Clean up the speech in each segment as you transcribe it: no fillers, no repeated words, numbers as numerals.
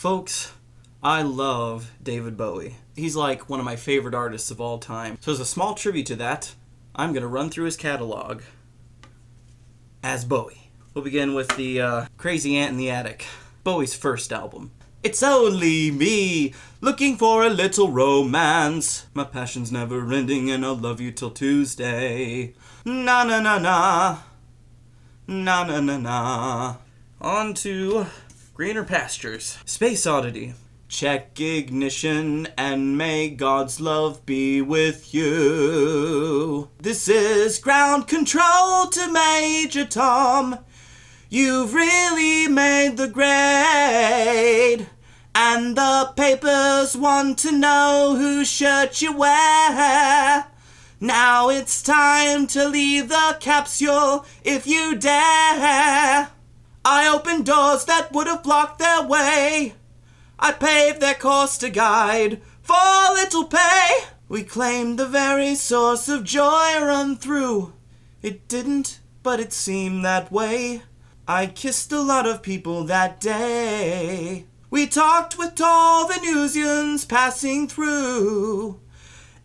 Folks, I love David Bowie. He's like one of my favorite artists of all time. So as a small tribute to that, I'm gonna run through his catalog as Bowie. We'll begin with the Crazy Ant in the Attic, Bowie's first album. It's only me, looking for a little romance. My passion's never ending and I'll love you till Tuesday. Na na na na. Na na na na. On to Greener Pastures, Space Oddity. Check ignition and may God's love be with you. This is ground control to Major Tom. You've really made the grade, and the papers want to know whose shirt you wear. Now it's time to leave the capsule if you dare. I opened doors that would have blocked their way. I paved their course to guide for little pay. We claimed the very source of joy run through. It didn't, but it seemed that way. I kissed a lot of people that day. We talked with all Venusians passing through.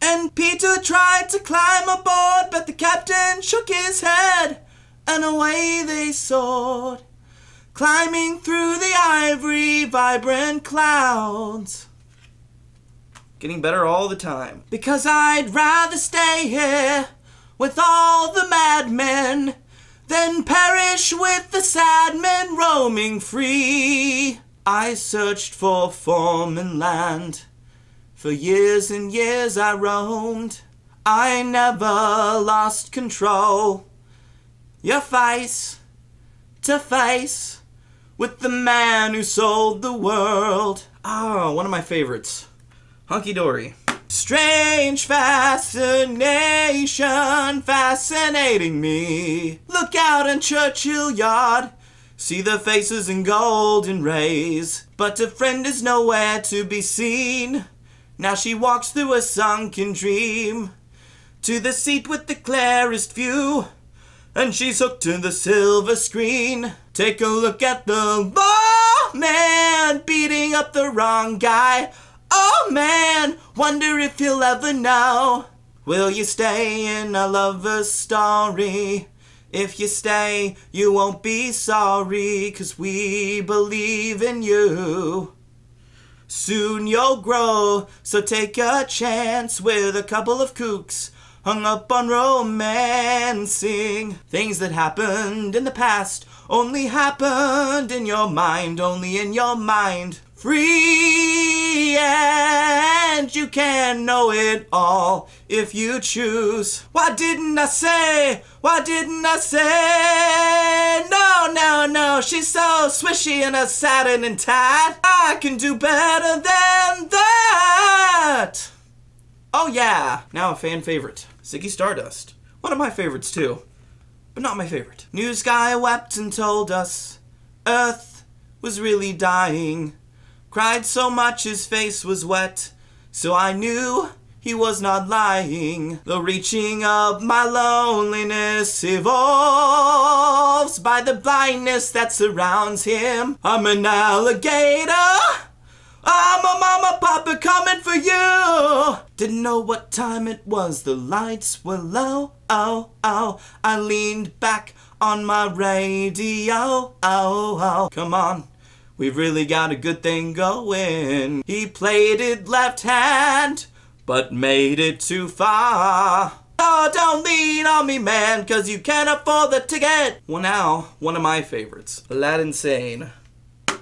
And Peter tried to climb aboard, but the captain shook his head, and away they soared, climbing through the ivory, vibrant clouds. Getting better all the time. Because I'd rather stay here with all the madmen than perish with the sad men roaming free. I searched for form and land. For years and years I roamed. I never lost control. You're face to face with the man who sold the world. Ah, one of my favorites. Hunky Dory. Strange fascination fascinating me. Look out in Churchill Yard, see the faces in golden rays, but a friend is nowhere to be seen. Now she walks through a sunken dream to the seat with the clearest view, and she's hooked to the silver screen. Take a look at the lawman beating up the wrong guy. Oh man, wonder if you'll ever know. Will you stay in a lover's story? If you stay, you won't be sorry, 'cause we believe in you. Soon you'll grow, so take a chance with a couple of kooks hung up on romancing. Things that happened in the past only happened in your mind, only in your mind. Free, and you can know it all if you choose. Why didn't I say? Why didn't I say? No, no, no, she's so swishy in her satin and tight. I can do better than that. Oh yeah, now a fan favorite, Ziggy Stardust. One of my favorites too, but not my favorite. News guy wept and told us Earth was really dying. Cried so much his face was wet, so I knew he was not lying. The reaching of my loneliness evolves by the blindness that surrounds him. I'm an alligator, I'm a mama papa coming for you. Didn't know what time it was, the lights were low, oh, oh. I leaned back on my radio, oh, oh. Come on, we've really got a good thing going. He played it left hand, but made it too far. Oh, don't lean on me, man, 'cause you can't afford the ticket. Well, now, one of my favorites, Aladdin Sane.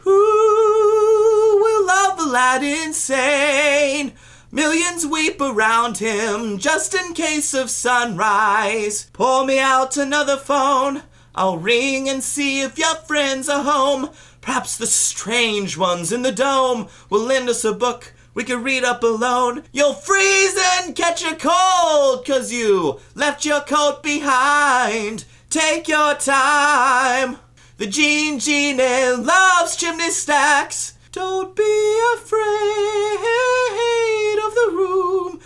Who will love Aladdin Sane? Millions weep around him just in case of sunrise. Pour me out another phone, I'll ring and see if your friends are home. Perhaps the strange ones in the dome will lend us a book we can read up alone. You'll freeze and catch a cold 'cause you left your coat behind. Take your time. The genie loves chimney stacks. Don't be afraid of the room.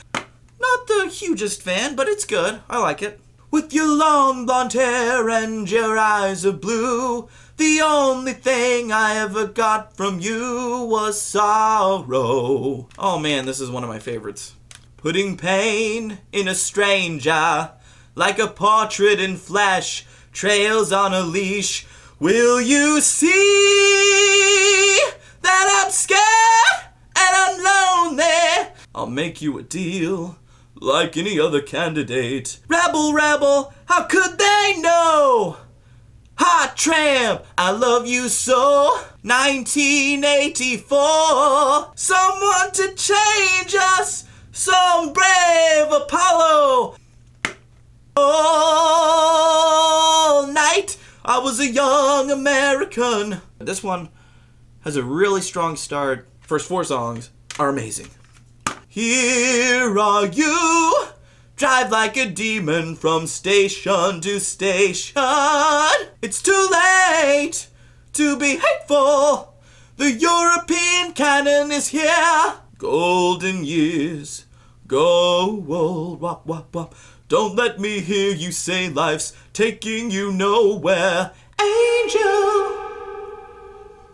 Not the hugest fan, but it's good. I like it. With your long blonde hair and your eyes of blue, The only thing I ever got from you was sorrow. Oh man, this is one of my favorites. Putting pain in a stranger, like a portrait in flesh, trails on a leash. Will you see that I'm scared and I'm lonely? I'll make you a deal like any other candidate. Rabble, rabble, how could they know? Hot tramp, I love you so. 1984, someone to change us, some brave Apollo. All night, I was a young American. This one has a really strong start. First 4 songs are amazing. Here are you, drive like a demon from station to station. It's too late to be hateful. The European canon is here. Golden years go old, wop, wop, wop. Don't let me hear you say life's taking you nowhere. Angel,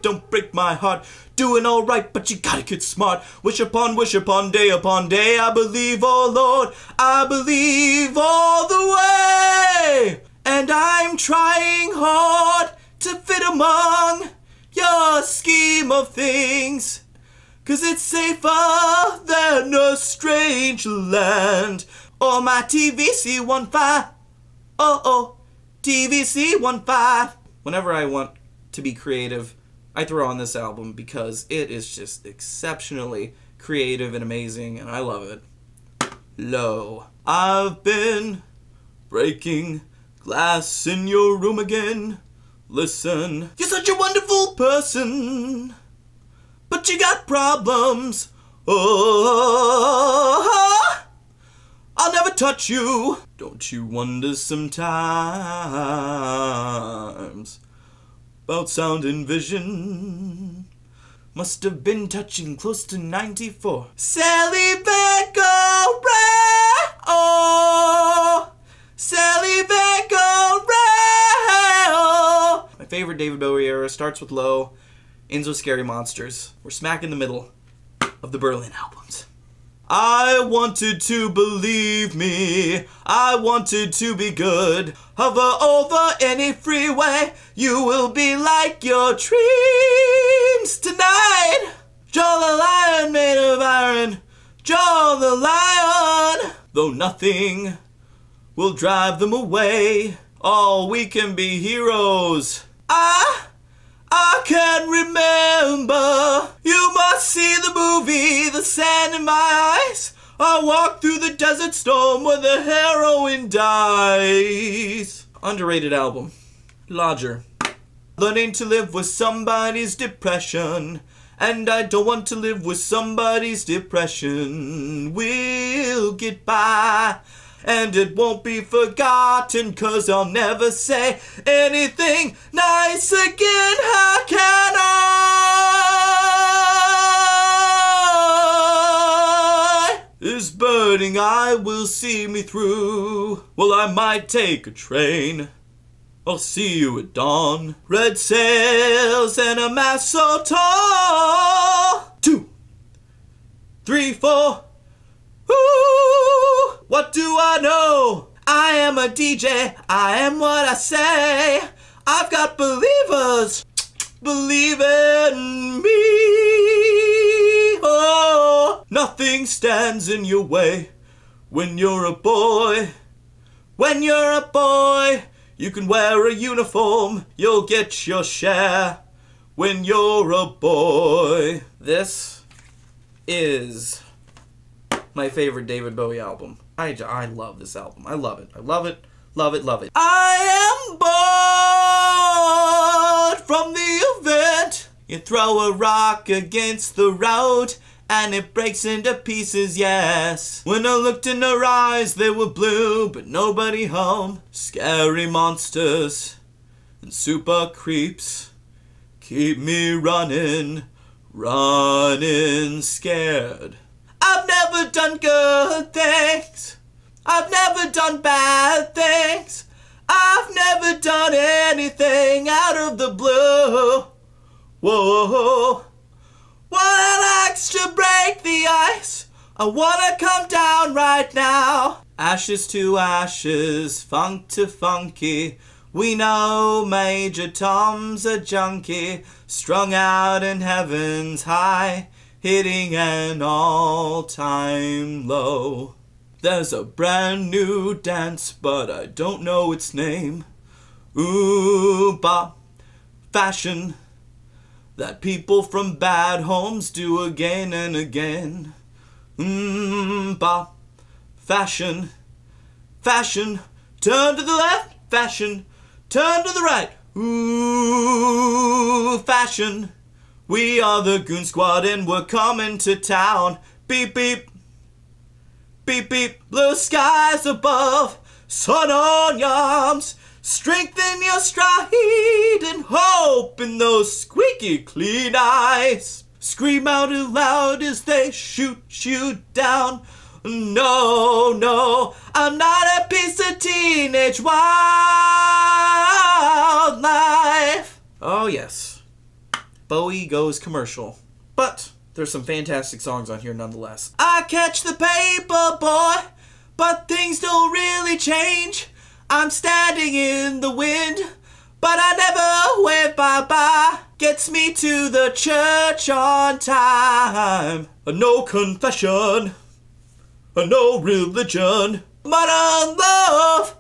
don't break my heart. Doing alright, but you gotta get smart. Wish upon day upon day. I believe, oh Lord, I believe all the way. And I'm trying hard to fit among your scheme of things, 'cause it's safer than a strange land. Oh, my TVC15. Oh, TVC15. Whenever I want to be creative, I throw on this album because it is just exceptionally creative and amazing, and I love it. Low. I've been breaking glass in your room again. Listen, you're such a wonderful person, but you got problems. Oh, I'll never touch you. Don't you wonder sometimes about sound and vision? Must have been touching close to 94. Sally Becco Sally Becco. My favorite David Bowie era starts with Low, ends with Scary Monsters. We're smack in the middle of the Berlin albums. I wanted to believe me, I wanted to be good. Hover over any freeway, you will be like your dreams tonight. Joel the lion made of iron, Joel the lion. Though nothing will drive them away, all we can be heroes. I can't remember. You must see the movie, The Sand in My Eyes. I walk through the desert storm where the heroine dies. Underrated album. Lodger. Learning to live with somebody's depression, and I don't want to live with somebody's depression. We'll get by, and it won't be forgotten, 'cause I'll never say anything nice again. How can I? This burning eye will see me through. Well, I might take a train. I'll see you at dawn. Red sails and a mast so tall. 2, 3, 4. Ooh, what do I know? I am a DJ, I am what I say. I've got believers, believe in me. Oh, nothing stands in your way when you're a boy. When you're a boy, you can wear a uniform, you'll get your share when you're a boy. This is my favorite David Bowie album. I love this album. I love it. I love it. Love it. Love it. I am bored from the event. You throw a rock against the road and it breaks into pieces, yes. When I looked in her eyes, they were blue, but nobody home. Scary monsters and super creeps keep me running scared. I've never done good things. I've never done bad things. I've never done anything out of the blue. Whoa. One likes to break the ice. I wanna come down right now. Ashes to ashes, funk to funky. We know Major Tom's a junkie, strung out in heaven's high, hitting an all-time low. There's a brand new dance, but I don't know its name. Ooh, bop, fashion, that people from bad homes do again and again. Bop, fashion, fashion, turn to the left, fashion, turn to the right. Ooh, fashion, we are the Goon Squad and we're coming to town. Beep, beep, beep, beep, blue skies above, sun on your arms. Strengthen your stride and hope in those squeaky clean eyes. Scream out loud as they shoot you down. No, no, I'm not a piece of teenage wildlife. Oh yes, Bowie goes commercial. But there's some fantastic songs on here nonetheless. I catch the paper, boy, but things don't really change. I'm standing in the wind, but I never wave bye-bye. Gets me to the church on time. No confession, no religion. Modern love,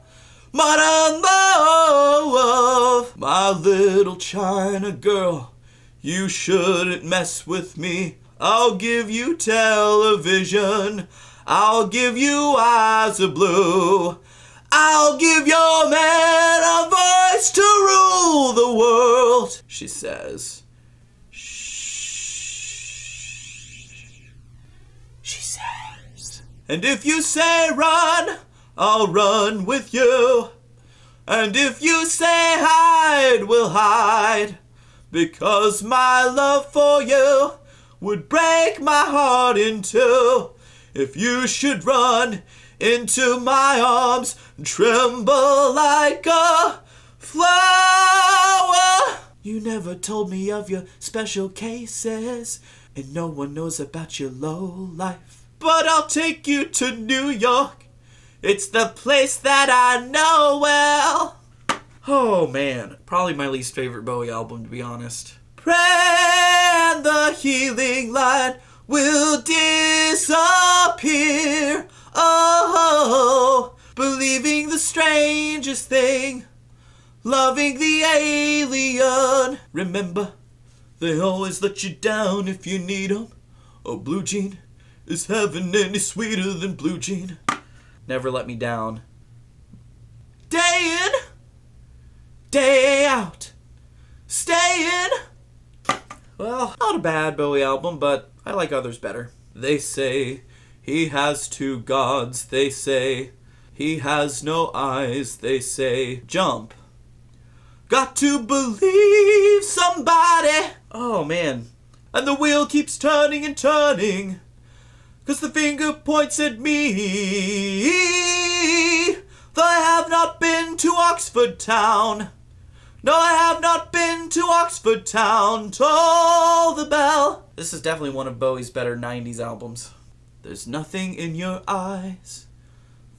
modern love. My little China girl, you shouldn't mess with me. I'll give you television. I'll give you eyes of blue. I'll give your man a voice to rule the world, she says. Shh, she says. And if you say run, I'll run with you. And if you say hide, we'll hide. Because my love for you would break my heart in two. If you should run into my arms, tremble like a flower. You never told me of your special cases, and no one knows about your low life. But I'll take you to New York. It's the place that I know well. Oh man, probably my least favorite Bowie album, to be honest. Pray and the healing light will disappear. Oh, believing the strangest thing, loving the alien. Remember, they always let you down if you need them. Oh, Blue Jean, is heaven any sweeter than Blue Jean? Never let me down. Day in, day out, stay in. Well, not a bad Bowie album, but I like others better. They say he has two gods, they say. He has no eyes, they say. Jump. Got to believe somebody. Oh, man. And the wheel keeps turning and turning, 'cause the finger points at me. Though I have not been to Oxford town. No, I have not been to Oxford town. Toll the bell. This is definitely one of Bowie's better 90s albums. There's nothing in your eyes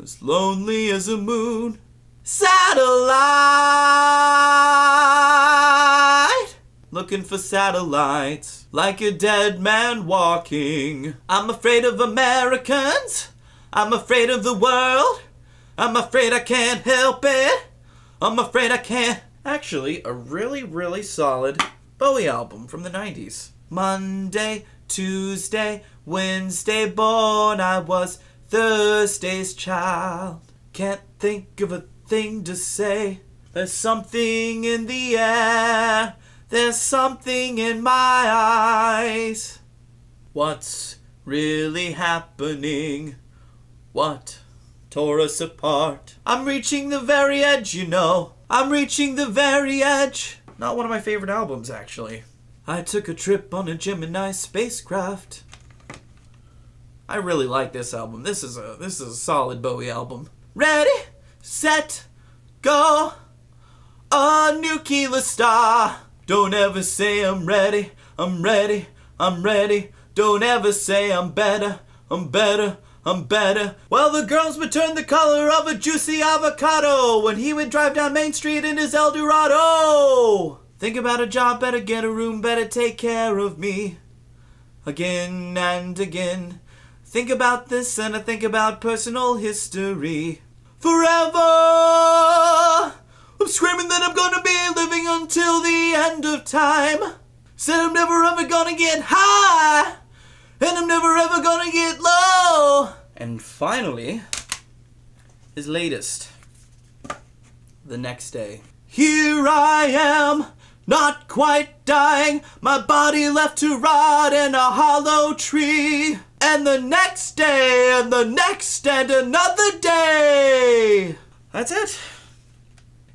as lonely as a moon. Satellite. Looking for satellites, like a dead man walking. I'm afraid of Americans. I'm afraid of the world. I'm afraid I can't help it. I'm afraid I can't. Actually, a really, really solid Bowie album from the 90s. Monday, Tuesday, Wednesday born, I was Thursday's child. Can't think of a thing to say. There's something in the air. There's something in my eyes. What's really happening? What tore us apart? I'm reaching the very edge, you know. I'm reaching the very edge. Not one of my favorite albums, actually. I took a trip on a Gemini spacecraft. I really like this album. This is a solid Bowie album. Ready, set, go. A nuclear star. Don't ever say I'm ready, I'm ready, I'm ready. Don't ever say I'm better, I'm better, I'm better. Well, the girls would turn the color of a juicy avocado when he would drive down Main Street in his Eldorado. Think about a job, better get a room, better take care of me. Again and again. Think about this and I think about personal history. Forever! I'm screaming that I'm gonna be living until the end of time. Said I'm never ever gonna get high, and I'm never ever gonna get low. And finally, his latest, The Next Day. Here I am, not quite dying, my body left to rot in a hollow tree. And the next day, and the next, and another day. That's it.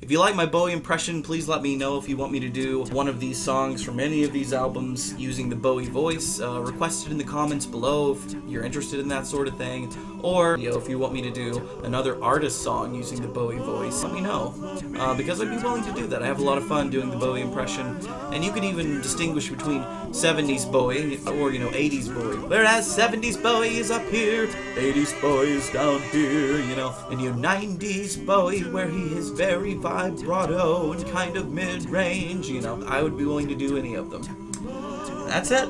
If you like my Bowie impression, please let me know if you want me to do one of these songs from any of these albums using the Bowie voice. Request it in the comments below if you're interested in that sort of thing. Or if you want me to do another artist song using the Bowie voice, let me know. Because I'd be willing to do that. I have a lot of fun doing the Bowie impression. And you could even distinguish between 70s Bowie or, 80s Bowie. Whereas 70s Bowie is up here, 80s Bowie is down here, And your 90s Bowie where he is very vibrato and kind of mid-range, I would be willing to do any of them. That's it.